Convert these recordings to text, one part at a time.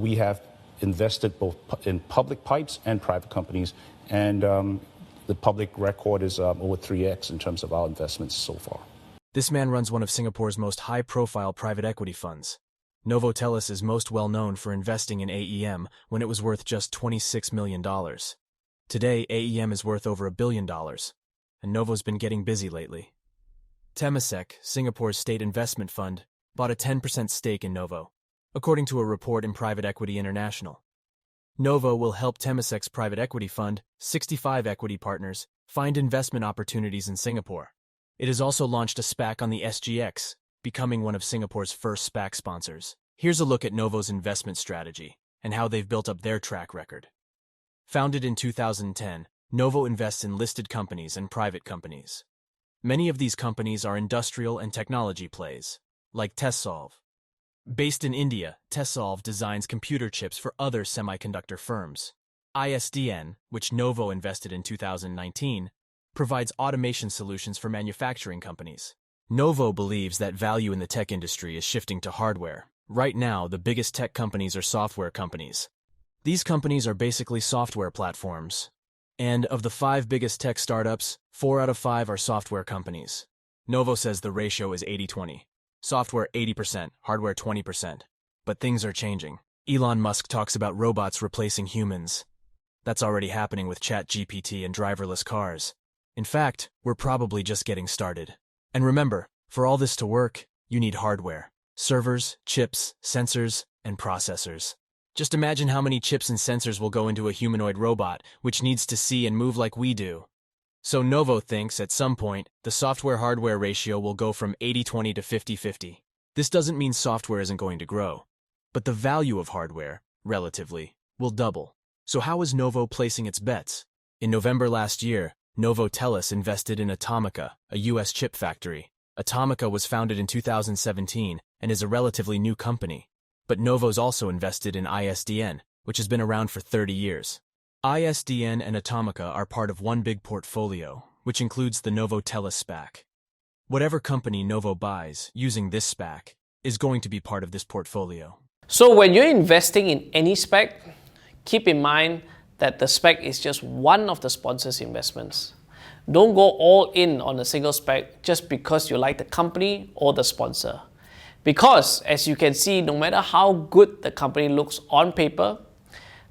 we have invested both in public pipes and private companies, and the public record is over 3x in terms of our investments so far. This man runs one of Singapore's most high-profile private equity funds. Novo Tellus is most well known for investing in AEM when it was worth just $26 million. Today, AEM is worth over $1 billion, and Novo's been getting busy lately. Temasek, Singapore's state investment fund, bought a 10% stake in Novo, according to a report in Private Equity International. Novo will help Temasek's private equity fund, 65 Equity Partners, find investment opportunities in Singapore. It has also launched a SPAC on the SGX, becoming one of Singapore's first SPAC sponsors. Here's a look at Novo's investment strategy and how they've built up their track record. Founded in 2010, Novo invests in listed companies and private companies. Many of these companies are industrial and technology plays, like TESSolve. Based in India, TESSolve designs computer chips for other semiconductor firms. ISDN, which Novo invested in 2019, provides automation solutions for manufacturing companies. Novo believes that value in the tech industry is shifting to hardware. Right now, the biggest tech companies are software companies. These companies are basically software platforms. And of the 5 biggest tech startups, 4 out of 5 are software companies. Novo says the ratio is 80-20. Software 80%, hardware 20%. But things are changing. Elon Musk talks about robots replacing humans. That's already happening with ChatGPT and driverless cars. In fact, we're probably just getting started. And remember, for all this to work, you need hardware. Servers, chips, sensors, and processors. Just imagine how many chips and sensors will go into a humanoid robot, which needs to see and move like we do. So Novo thinks, at some point, the software-hardware ratio will go from 80-20 to 50-50. This doesn't mean software isn't going to grow, but the value of hardware, relatively, will double. So how is Novo placing its bets? In November last year, Novo Tellus invested in Atomica, a U.S. chip factory. Atomica was founded in 2017 and is a relatively new company. But Novo's also invested in ISDN, which has been around for 30 years. ISDN and Atomica are part of one big portfolio, which includes the Novo Tellus SPAC. Whatever company Novo buys using this SPAC is going to be part of this portfolio. So when you're investing in any SPAC, keep in mind that the SPAC is just one of the sponsor's investments. Don't go all in on a single SPAC just because you like the company or the sponsor. Because, as you can see, no matter how good the company looks on paper,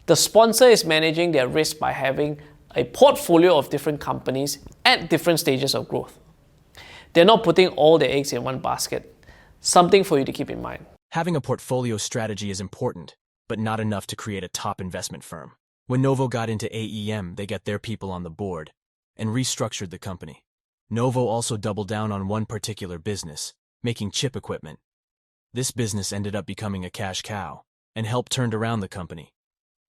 the sponsor is managing their risk by having a portfolio of different companies at different stages of growth. They're not putting all their eggs in one basket. Something for you to keep in mind. Having a portfolio strategy is important, but not enough to create a top investment firm. When Novo got into AEM, they got their people on the board and restructured the company. Novo also doubled down on one particular business, making chip equipment. This business ended up becoming a cash cow and helped turn around the company.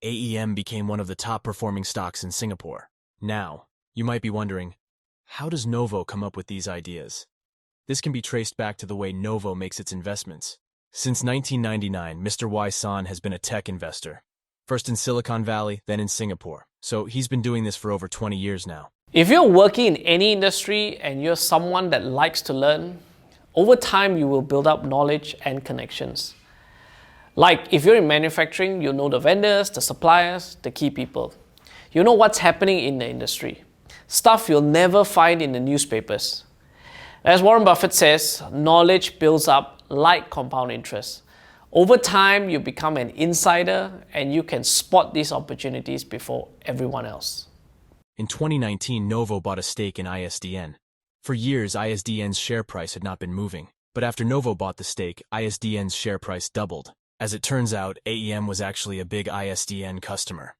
AEM became one of the top performing stocks in Singapore. Now, you might be wondering, how does Novo come up with these ideas? This can be traced back to the way Novo makes its investments. Since 1999, Mr. Y. San has been a tech investor. First in Silicon Valley, then in Singapore. So he's been doing this for over 20 years now. If you're working in any industry and you're someone that likes to learn, over time you will build up knowledge and connections. Like if you're in manufacturing, you'll know the vendors, the suppliers, the key people. You know what's happening in the industry. Stuff you'll never find in the newspapers. As Warren Buffett says, knowledge builds up like compound interest. Over time, you become an insider and you can spot these opportunities before everyone else. In 2019, Novo bought a stake in ISDN. For years, ISDN's share price had not been moving. But after Novo bought the stake, ISDN's share price doubled. As it turns out, AEM was actually a big ISDN customer.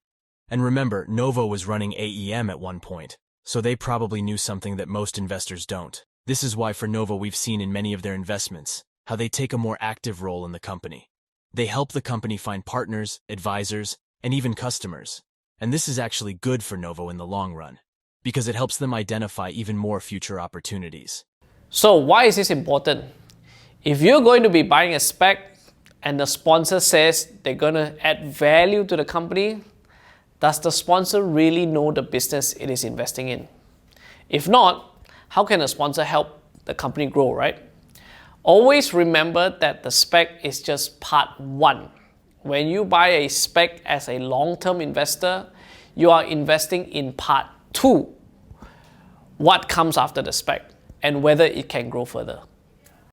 And remember, Novo was running AEM at one point, so they probably knew something that most investors don't. This is why for Novo we've seen in many of their investments how they take a more active role in the company. They help the company find partners, advisors, and even customers. And this is actually good for Novo in the long run, because it helps them identify even more future opportunities. So why is this important? If you're going to be buying a SPAC and the sponsor says they're going to add value to the company, does the sponsor really know the business it is investing in? If not, how can a sponsor help the company grow, right? Always remember that the SPAC is just part one. when you buy a SPAC as a long-term investor, you are investing in part 2, what comes after the SPAC and whether it can grow further.